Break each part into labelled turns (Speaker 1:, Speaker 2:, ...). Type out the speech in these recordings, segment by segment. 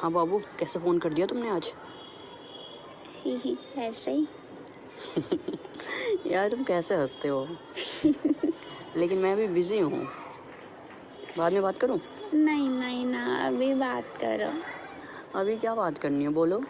Speaker 1: हाँ बाबू, कैसे फ़ोन कर दिया तुमने आज?
Speaker 2: ही ऐसे ही।
Speaker 1: यार तुम कैसे हंसते हो? लेकिन मैं अभी बिज़ी हूँ, बाद में बात करूँ?
Speaker 2: नहीं नहीं ना, अभी बात करो।
Speaker 1: अभी क्या बात करनी है, बोलो।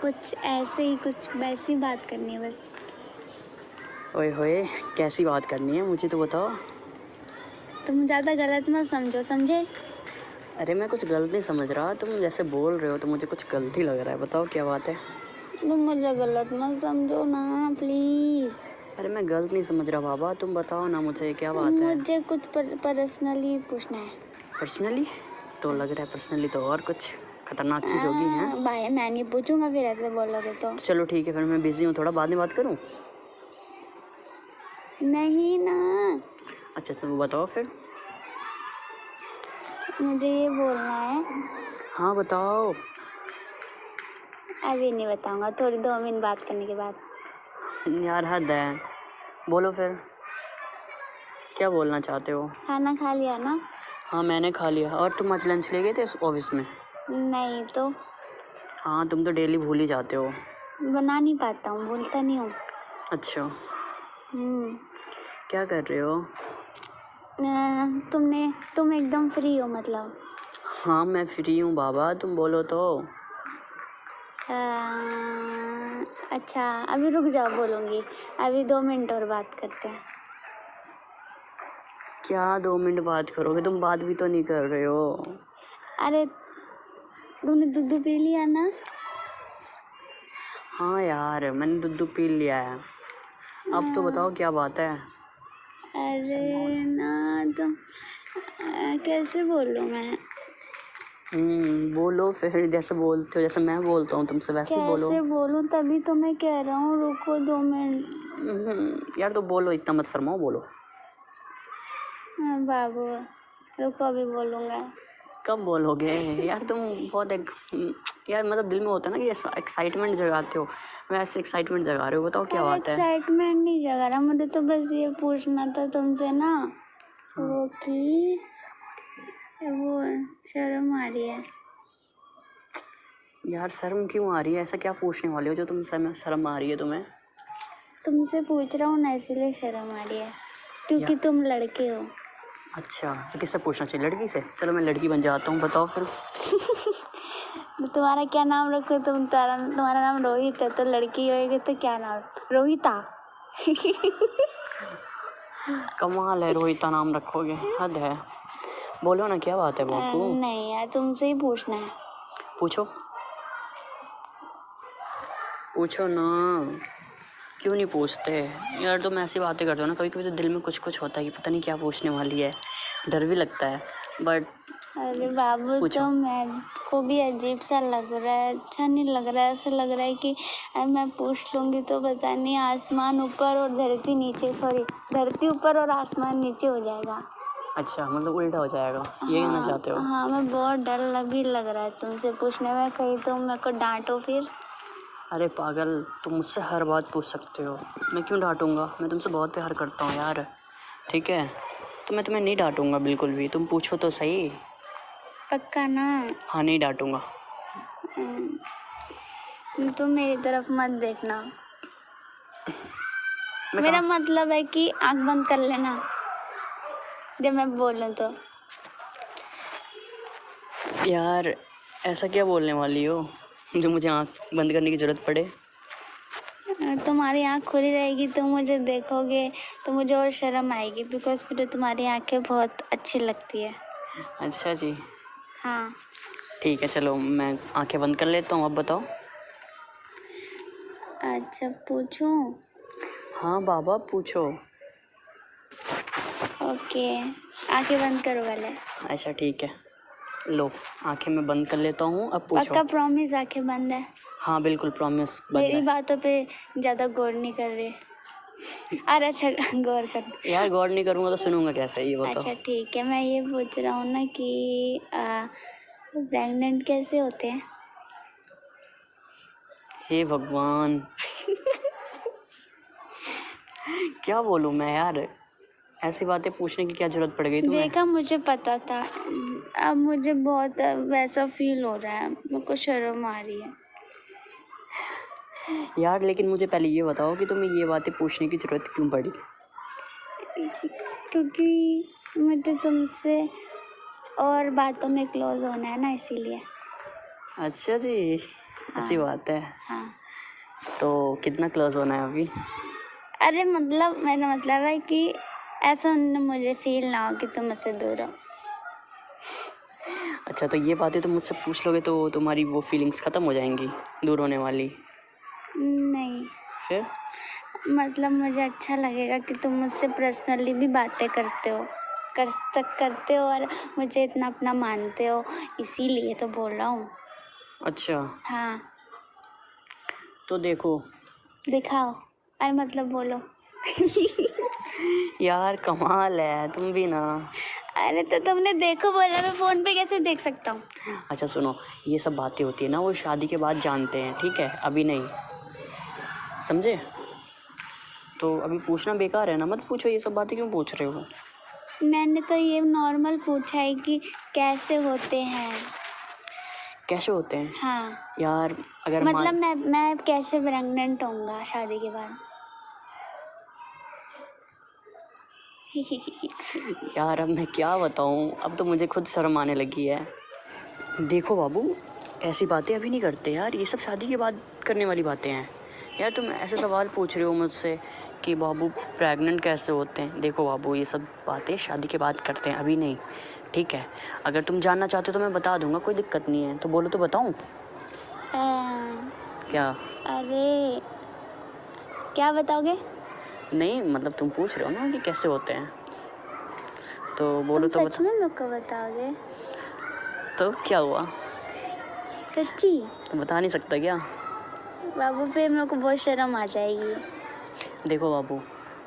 Speaker 2: कुछ ऐसे ही, कुछ वैसी बात करनी है बस।
Speaker 1: ओए होए, कैसी बात करनी है मुझे तो बताओ।
Speaker 2: तुम ज़्यादा गलत मत समझो, समझे?
Speaker 1: अरे मैं कुछ गलत नहीं समझ रहा, तुम जैसे बोल रहे हो तो मुझे कुछ गलत ही लग रहा है। बताओ क्या बात है?
Speaker 2: तुम मुझे गलत मत समझो ना, प्लीज़।
Speaker 1: अरे मैं गलत नहीं समझ रहा बाबा, तुम बताओ ना मुझे क्या बात है।
Speaker 2: मुझे कुछ पर्सनली पूछना है।
Speaker 1: पर्सनली? तो लग रहा है पर्सनली तो और कुछ खतरनाक चीज़ होगी हैं।
Speaker 2: भाई मैं नहीं पूछूंगा फिर ऐसे बोलोगे तो।
Speaker 1: चलो ठीक है, फिर मैं बिज़ी हूँ थोड़ा, बाद में बात करूँ?
Speaker 2: नहीं ना,
Speaker 1: अच्छा तुम बताओ फिर।
Speaker 2: मुझे ये बोलना है।
Speaker 1: हाँ बताओ।
Speaker 2: अभी नहीं बताऊंगा, थोड़ी 2 मिनट बात करने के बाद।
Speaker 1: यार हद है, बोलो फिर क्या बोलना चाहते हो?
Speaker 2: खाना खा लिया ना?
Speaker 1: हाँ मैंने खा लिया। और तुम आज लंच ले गए थे ऑफिस में?
Speaker 2: नहीं तो।
Speaker 1: हाँ तुम तो डेली भूल ही जाते हो।
Speaker 2: बना नहीं पाता हूँ, बोलता नहीं हूँ।
Speaker 1: अच्छा,
Speaker 2: हम्म।
Speaker 1: क्या कर रहे हो?
Speaker 2: तुम एकदम फ्री हो मतलब?
Speaker 1: हाँ मैं फ्री हूँ बाबा, तुम बोलो तो।
Speaker 2: अ, अच्छा अभी रुक जाओ, बोलूँगी। अभी 2 मिनट और बात करते हैं।
Speaker 1: क्या 2 मिनट बात करोगे? तुम बात भी तो नहीं कर रहे हो।
Speaker 2: अरे तुमने दूध पी लिया ना?
Speaker 1: हाँ यार मैंने दूध पी लिया है। अब तो बताओ क्या बात है?
Speaker 2: अरे ना तो कैसे बोलूँ मैं?
Speaker 1: बोलो फिर, जैसे बोलते हो, जैसे मैं बोलता हूँ तुमसे वैसे ही बोलो।
Speaker 2: कैसे बोलूँ, तभी तो मैं कह रहा हूँ रुको 2 मिनट।
Speaker 1: यार तो बोलो, इतना मत शर्माओ, बोलो।
Speaker 2: बाबू रुको, अभी बोलूँगा।
Speaker 1: कब बोलोगे? यार तुम बहुत यार मतलब दिल में होता है ना कि एक्साइटमेंट जगाते हो, वैसे एक्साइटमेंट जगा रहे हो। बताओ क्या बात है?
Speaker 2: एक्साइटमेंट नहीं जगा रहा, मुझे तो बस ये पूछना था तुमसे ना।
Speaker 1: हाँ।
Speaker 2: वो कि वो शर्म आ रही है।
Speaker 1: यार शर्म क्यों आ रही है? ऐसा क्या पूछने वाले हो जो तुम शर्म आ रही है तुम्हें?
Speaker 2: तुमसे पूछ रहा हूँ ना, इसीलिए शर्म आ रही है, क्योंकि तुम लड़के हो।
Speaker 1: अच्छा तो किससे पूछना चाहिए? लड़की से? चलो मैं लड़की बन जाता हूँ, बताओ फिर।
Speaker 2: तो तुम्हारा क्या नाम रखो? तुम्हारा नाम रोहित है, तो लड़की होगी तो क्या नाम? रोहिता।
Speaker 1: कमाल है, रोहिता नाम रखोगे, हद है। बोलो ना क्या बात है बापू?
Speaker 2: नहीं यार, तुमसे ही पूछना है।
Speaker 1: पूछो पूछो ना, क्यों नहीं पूछते? यार तुम ऐसी बातें करते हो ना, कभी कभी तो दिल में कुछ कुछ होता है कि पता नहीं क्या पूछने वाली है, डर भी लगता है बट।
Speaker 2: अरे बाबू तो मैं को भी अजीब सा लग रहा है, अच्छा नहीं लग रहा है। ऐसा लग रहा है कि मैं पूछ लूँगी तो पता नहीं आसमान ऊपर और धरती नीचे, सॉरी धरती ऊपर और आसमान नीचे हो जाएगा।
Speaker 1: अच्छा मतलब उल्टा हो जाएगा, ये कहना चाहते हो?
Speaker 2: हाँ मैं बहुत डर भी लग रहा है तुमसे पूछने में, कहीं तुम मेरे को डांटो फिर।
Speaker 1: अरे पागल, तुम मुझसे हर बात पूछ सकते हो, मैं क्यों डांटूंगा? मैं तुमसे बहुत प्यार करता हूँ यार, ठीक है? तो मैं तुम्हें नहीं डांटूंगा बिल्कुल भी, तुम पूछो तो सही।
Speaker 2: पक्का ना?
Speaker 1: हाँ नहीं डांटूंगा।
Speaker 2: तुम मेरी तरफ मत देखना।
Speaker 1: मैं
Speaker 2: मेरा मतलब है कि आंख बंद कर लेना जब मैं बोलूँ तो।
Speaker 1: यार ऐसा क्या बोलने वाली हो जो मुझे आँख बंद करने की ज़रूरत पड़े?
Speaker 2: तुम्हारी आँख खुली रहेगी तो मुझे देखोगे तो मुझे और शर्म आएगी, बिकॉज मुझे तुम्हारी आँखें बहुत अच्छी लगती है।
Speaker 1: अच्छा जी,
Speaker 2: हाँ
Speaker 1: ठीक है, चलो मैं आंखें बंद कर लेता हूँ, अब बताओ।
Speaker 2: अच्छा पूछूं?
Speaker 1: हाँ बाबा पूछो।
Speaker 2: ओके, आंखें बंद करो पहले।
Speaker 1: अच्छा ठीक है, लो आंखें मैं बंद कर लेता हूँ, अब पूछो।
Speaker 2: पक्का प्रॉमिस आंखें बंद है?
Speaker 1: हाँ बिल्कुल प्रॉमिस बंद
Speaker 2: मेरी
Speaker 1: है।
Speaker 2: बातों पे ज़्यादा गौर नहीं कर रहे? अरे अच्छा गौर कर।
Speaker 1: यार गौर नहीं करूँगा तो सुनूंगा कैसे, ये बताओ।
Speaker 2: अच्छा ठीक है, मैं ये पूछ रहा हूँ ना कि प्रेग्नेंट कैसे होते हैं?
Speaker 1: हे भगवान, क्या बोलूँ मैं यार? ऐसी बातें पूछने की क्या जरूरत पड़ गई तुम्हें?
Speaker 2: देखा, मुझे पता था। अब मुझे बहुत वैसा फील हो रहा है, मेरे को शर्म आ रही है।
Speaker 1: यार लेकिन मुझे पहले ये बताओ कि तुम्हें ये बातें पूछने की जरूरत क्यों पड़ी?
Speaker 2: क्योंकि मुझे तुमसे और बातों में क्लोज होना है ना, इसीलिए।
Speaker 1: अच्छा जी, ऐसी बात है।
Speaker 2: हाँ।
Speaker 1: तो कितना क्लोज होना है अभी?
Speaker 2: अरे मतलब मेरा मतलब है कि ऐसा मुझे फील ना हो कि तुम मुझसे दूर हो।
Speaker 1: अच्छा, तो ये बातें तुम मुझसे पूछ लोगे तो तुम्हारी वो फीलिंग्स ख़त्म हो जाएंगी दूर होने वाली?
Speaker 2: नहीं,
Speaker 1: फिर?
Speaker 2: मतलब मुझे अच्छा लगेगा कि तुम मुझसे पर्सनली भी बातें करते हो और मुझे इतना अपना मानते हो, इसीलिए तो बोल रहा हूँ।
Speaker 1: अच्छा,
Speaker 2: हाँ।
Speaker 1: तो देखो।
Speaker 2: दिखाओ, अरे मतलब बोलो।
Speaker 1: यार कमाल है तुम भी ना।
Speaker 2: अरे तो तुमने देखो बोला, मैं फ़ोन पे कैसे देख सकता हूँ?
Speaker 1: अच्छा सुनो, ये सब बातें होती है ना वो शादी के बाद जानते हैं, ठीक है, अभी नहीं, समझे? तो अभी पूछना बेकार है ना, मत पूछो, ये सब बातें क्यों पूछ रहे हो?
Speaker 2: मैंने तो ये नॉर्मल पूछा है कि कैसे होते हैं।
Speaker 1: कैसे होते हैं?
Speaker 2: हाँ,
Speaker 1: यार अगर
Speaker 2: मतलब मैं कैसे प्रेग्नेंट होऊंगा शादी के बाद।
Speaker 1: यार अब मैं क्या बताऊँ, अब तो मुझे खुद शर्म आने लगी है। देखो बाबू, ऐसी बातें अभी नहीं करते यार, ये सब शादी के बाद करने वाली बातें हैं। यार तुम ऐसे सवाल पूछ रहे हो मुझसे कि बाबू प्रेग्नेंट कैसे होते हैं। देखो बाबू, ये सब बातें शादी के बाद करते हैं, अभी नहीं, ठीक है? अगर तुम जानना चाहते हो तो मैं बता दूंगा, कोई दिक्कत नहीं है। तो बोलो तो बताऊं? क्या?
Speaker 2: अरे क्या बताओगे?
Speaker 1: नहीं मतलब तुम पूछ रहे हो ना कि कैसे होते हैं, तो बोलो
Speaker 2: तुम
Speaker 1: तो
Speaker 2: सच
Speaker 1: बता।
Speaker 2: में मेरे को बताओगे?
Speaker 1: तो क्या हुआ?
Speaker 2: सच्ची?
Speaker 1: तो बता नहीं सकता क्या?
Speaker 2: बाबू फिर मेरे को बहुत शर्म आ जाएगी।
Speaker 1: देखो बाबू,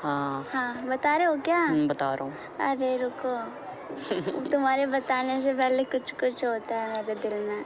Speaker 1: हाँ
Speaker 2: हाँ, बता रहे हो क्या?
Speaker 1: बता रहा हूँ।
Speaker 2: अरे रुको, तुम्हारे बताने से पहले कुछ कुछ होता है मेरे दिल में।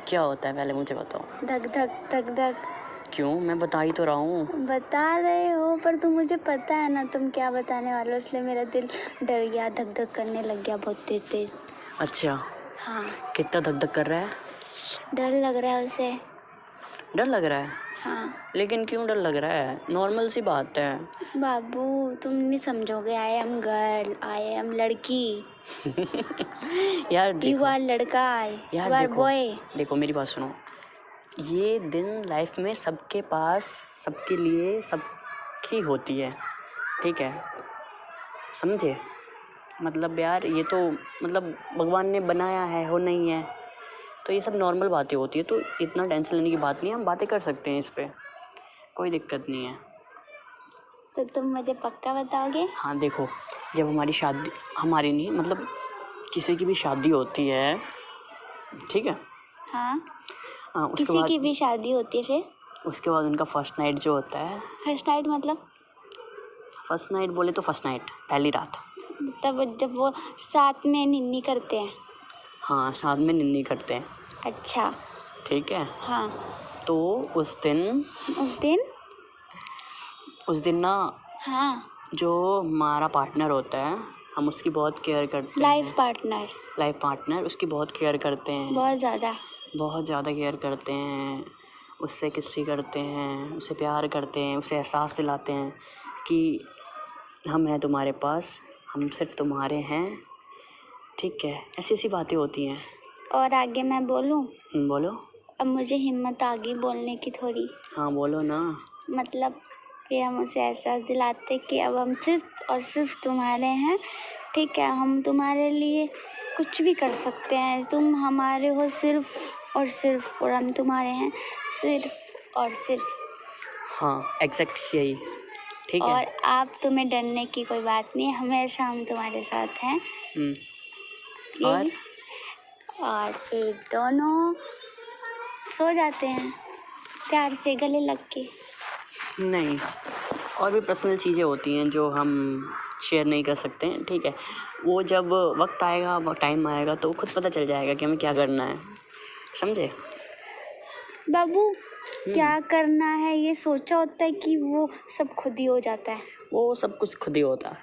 Speaker 1: क्या होता है पहले मुझे बताओ।
Speaker 2: धक धक धक धक।
Speaker 1: क्यों, मैं बता ही तो रहा हूँ।
Speaker 2: बता रहे हो पर तुम, मुझे पता है ना तुम क्या बताने वाले हो, इसलिए मेरा दिल डर गया, धक धक करने लग गया बहुत तेज तेज।
Speaker 1: अच्छा,
Speaker 2: हाँ,
Speaker 1: कितना धक धक कर रहा है?
Speaker 2: डर लग रहा है उसे।
Speaker 1: डर लग रहा है?
Speaker 2: हाँ।
Speaker 1: लेकिन क्यों डर लग रहा है, नॉर्मल सी बात है।
Speaker 2: बाबू तुम नहीं समझोगे, I am girl, I am लड़की।
Speaker 1: यार
Speaker 2: यू
Speaker 1: देखो,
Speaker 2: आर लड़का,
Speaker 1: यार
Speaker 2: यू आर
Speaker 1: देखो,
Speaker 2: बॉय।
Speaker 1: देखो मेरी बात सुनो। ये दिन लाइफ में सबके पास, सबके लिए, सबकी होती है, ठीक है, समझे? मतलब यार ये तो मतलब भगवान ने बनाया है, हो नहीं है, तो ये सब नॉर्मल बातें होती है, तो इतना टेंशन लेने की बात नहीं है, हम बातें कर सकते हैं इस पर, कोई दिक्कत नहीं है।
Speaker 2: तो तुम मुझे पक्का बताओगे?
Speaker 1: हाँ देखो, जब हमारी शादी, हमारी नहीं मतलब किसी की भी शादी होती है, ठीक है?
Speaker 2: हाँ,
Speaker 1: उसके
Speaker 2: किसी
Speaker 1: बाद,
Speaker 2: की भी शादी होती है फिर?
Speaker 1: उसके बाद उनका फर्स्ट नाइट जो होता है।
Speaker 2: फर्स्ट नाइट मतलब?
Speaker 1: फर्स्ट नाइट बोले तो फर्स्ट नाइट, पहली रात।
Speaker 2: तब जब वो साथ में निन्नी करते हैं।
Speaker 1: हाँ, साथ में निन्नी करते हैं।
Speaker 2: अच्छा।
Speaker 1: ठीक है।
Speaker 2: हाँ।
Speaker 1: तो उस दिन ना,
Speaker 2: हाँ,
Speaker 1: जो हमारा पार्टनर होता है, हम उसकी बहुत केयर करते हैं।
Speaker 2: लाइफ पार्टनर
Speaker 1: उसकी बहुत केयर करते हैं, बहुत ज़्यादा केयर करते हैं। उससे किस्सी करते हैं, उसे प्यार करते हैं, उसे एहसास दिलाते हैं कि हम हैं तुम्हारे पास, हम सिर्फ तुम्हारे हैं, ठीक है? ऐसी ऐसी बातें होती हैं।
Speaker 2: और आगे मैं बोलूं?
Speaker 1: बोलो।
Speaker 2: अब मुझे हिम्मत आ गई बोलने की थोड़ी।
Speaker 1: हाँ बोलो ना।
Speaker 2: मतलब कि हम उसे एहसास दिलाते कि अब हम सिर्फ और सिर्फ तुम्हारे हैं, ठीक है? हम तुम्हारे लिए कुछ भी कर सकते हैं, तुम हमारे हो सिर्फ और सिर्फ, और हम तुम्हारे हैं सिर्फ और सिर्फ।
Speaker 1: हाँ एग्जैक्ट यही, ठीक है।
Speaker 2: और आप, तुम्हें डरने की कोई बात नहीं है, हमेशा हम तुम्हारे साथ हैं।
Speaker 1: और
Speaker 2: फिर दोनों सो जाते हैं प्यार से गले लग के।
Speaker 1: नहीं, और भी पर्सनल चीज़ें होती हैं जो हम शेयर नहीं कर सकते हैं, ठीक है? वो जब वक्त आएगा, वो टाइम आएगा तो खुद पता चल जाएगा कि हमें क्या करना है, समझे?
Speaker 2: बाबू क्या करना है ये सोचा होता है कि वो सब खुद ही हो जाता है?
Speaker 1: वो सब कुछ खुद ही होता है।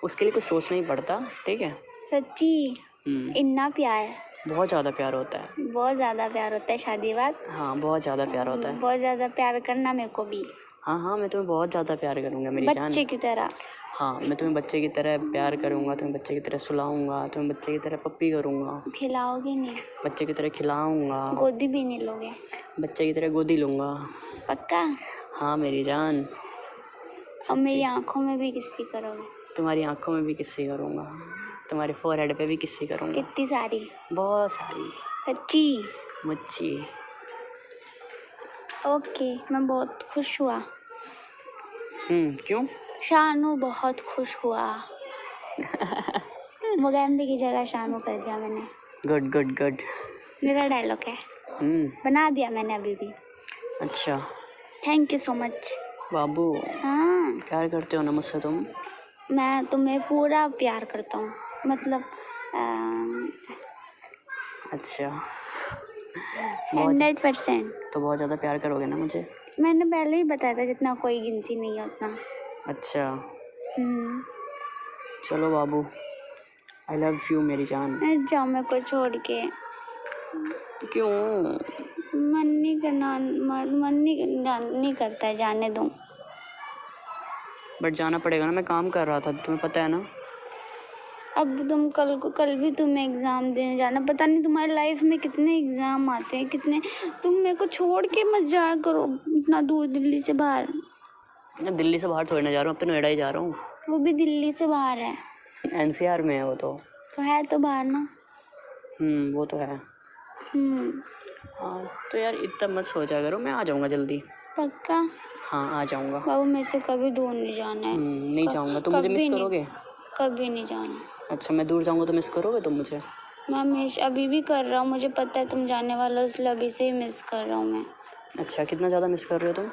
Speaker 1: उसके लिए कुछ सोचना ही पड़ता, ठीक है।
Speaker 2: सच्ची इतना प्यार,
Speaker 1: बहुत ज़्यादा प्यार होता है।
Speaker 2: बहुत ज़्यादा प्यार होता है शादी बाद।
Speaker 1: हाँ, बहुत ज़्यादा प्यार होता है।
Speaker 2: बहुत ज़्यादा प्यार करना मेरे को भी।
Speaker 1: हाँ हाँ, मैं तुम्हें बहुत ज़्यादा प्यार करूँगा मेरी जान।
Speaker 2: बच्चे की तरह।
Speaker 1: हाँ, मैं तुम्हें बच्चे की तरह प्यार करूँगा, तुम्हें बच्चे की तरह सुलाऊँगा, तुम्हें बच्चे की तरह पप्पी करूँगा।
Speaker 2: खिलाओगे नहीं?
Speaker 1: बच्चे की तरह खिलाऊँगा।
Speaker 2: गोदी भी नहीं लोगे?
Speaker 1: बच्चे की तरह गोदी लूँगा।
Speaker 2: पक्का?
Speaker 1: हाँ मेरी जान।
Speaker 2: और मेरी आँखों में भी किस्सी करोगे?
Speaker 1: तुम्हारी आँखों में भी किस्सी करूँगा, तुम्हारे फोरहेड पे भी किस्सी करूँगा।
Speaker 2: कितनी सारी?
Speaker 1: बहुत सारी।
Speaker 2: सच्ची?
Speaker 1: मुच्ची।
Speaker 2: ओके, मैं बहुत खुश हुआ।
Speaker 1: क्यों?
Speaker 2: शानू बहुत खुश हुआ। मोगैम्बी की जगह शानू कर दिया मैंने।
Speaker 1: Good good good.
Speaker 2: मेरा डायलॉग है, बना दिया मैंने अभी भी।
Speaker 1: अच्छा,
Speaker 2: थैंक यू सो मच
Speaker 1: बाबू।
Speaker 2: हाँ,
Speaker 1: प्यार करते हो ना मुझसे तुम?
Speaker 2: मैं तुम्हें पूरा प्यार करता हूँ, मतलब
Speaker 1: अच्छा,
Speaker 2: 100%।
Speaker 1: तो बहुत ज़्यादा प्यार करोगे ना मुझे?
Speaker 2: मैंने पहले ही बताया था, जितना कोई गिनती नहीं है उतना।
Speaker 1: अच्छा,
Speaker 2: हम्म।
Speaker 1: चलो बाबू, आई लव यू मेरी जान।
Speaker 2: जाओ मेरे को छोड़ के।
Speaker 1: क्यों?
Speaker 2: मन नहीं करना, मन नहीं करता है, जाने दो।
Speaker 1: बट जाना पड़ेगा ना, मैं काम कर रहा था, तुम्हें पता है ना।
Speaker 2: अब तुम कल भी तुम्हें एग्ज़ाम देने जाना, पता नहीं तुम्हारी लाइफ में कितने एग्ज़ाम आते हैं, कितने। तुम मेरे को छोड़ के मत जाया करो इतना दूर, दिल्ली से बाहर।
Speaker 1: मैं दिल्ली से बाहर थोड़ी ना जा रहा हूँ, अब तो नोएडा ही जा रहा हूँ।
Speaker 2: वो भी दिल्ली से बाहर है।
Speaker 1: NCR में है वो तो
Speaker 2: है तो बाहर ना।
Speaker 1: वो तो है। हाँ, तो यार इतना मत सोचा करो, मैं आ जाऊँगा जल्दी।
Speaker 2: पक्का?
Speaker 1: हाँ, आ जाऊँगा।
Speaker 2: बाबू मेरे से कभी दूर नहीं जाना है।
Speaker 1: नहीं जाऊँगा, तुम मुझे मिस करोगे?
Speaker 2: कभी नहीं जाना।
Speaker 1: अच्छा, मैं दूर जाऊँगा तो मिस करोगे तुम मुझे?
Speaker 2: मैं हमेशा अभी भी कर रहा हूँ, मुझे पता है तुम जाने वाला हो, इसलिए अभी से ही मिस कर रहा हूँ मैं।
Speaker 1: अच्छा, कितना ज़्यादा मिस कर रहे हो तुम?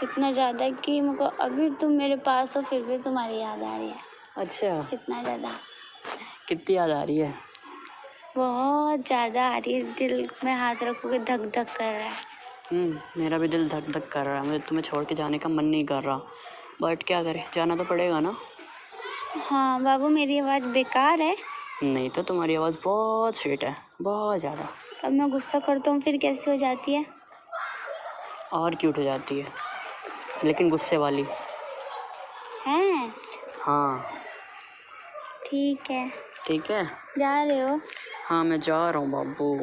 Speaker 2: इतना ज़्यादा कि मुझको अभी तुम मेरे पास हो फिर भी तुम्हारी याद आ रही है।
Speaker 1: अच्छा,
Speaker 2: इतना ज़्यादा?
Speaker 1: कितनी याद आ रही है?
Speaker 2: बहुत ज़्यादा आ रही है, दिल में हाथ रखोगे धक धक कर रहा है।
Speaker 1: मेरा भी दिल धक धक कर रहा है, मुझे तुम्हें छोड़ के जाने का मन नहीं कर रहा, बट क्या करें, जाना तो पड़ेगा ना।
Speaker 2: हाँ बाबू, मेरी आवाज़ बेकार है?
Speaker 1: नहीं तो तुम्हारी आवाज़ बहुत स्वीट है, बहुत ज़्यादा।
Speaker 2: अब मैं गुस्सा करता हूँ फिर कैसे हो जाती है?
Speaker 1: और क्यूट हो जाती है, लेकिन गुस्से वाली।
Speaker 2: हैं?
Speaker 1: हाँ।
Speaker 2: ठीक है।
Speaker 1: ठीक है।
Speaker 2: जा रहे हो?
Speaker 1: हाँ, मैं जा रहा हूँ बाबू।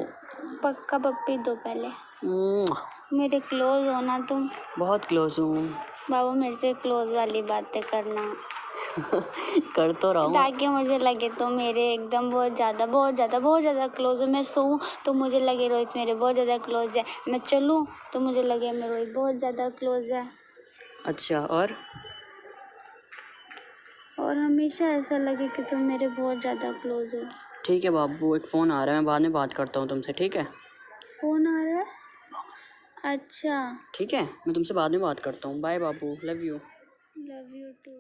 Speaker 2: पक्का पप्पी दो पहले।
Speaker 1: मुआ।
Speaker 2: मेरे क्लोज हो ना तुम?
Speaker 1: बहुत क्लोज हूँ।
Speaker 2: बाबू मेरे से क्लोज वाली बातें करना।
Speaker 1: कर तो रहा हूँ।
Speaker 2: ताकि मुझे लगे तो मेरे एकदम बहुत ज़्यादा क्लोज हो। मैं सोऊं तो मुझे लगे रोहित मेरे बहुत ज़्यादा क्लोज है। मैं चलूं तो मुझे लगे मेरे रोहित बहुत ज़्यादा क्लोज है।
Speaker 1: अच्छा,
Speaker 2: और हमेशा ऐसा लगे कि तुम मेरे बहुत ज़्यादा क्लोज हो।
Speaker 1: ठीक है बाबू, एक फ़ोन आ रहा है, मैं बाद में बात करता हूँ तुमसे, ठीक है?
Speaker 2: फ़ोन आ रहा है? अच्छा।
Speaker 1: ठीक है, मैं तुमसे बाद में बात करता हूँ। बाय बाबू, love you.
Speaker 2: Love you to.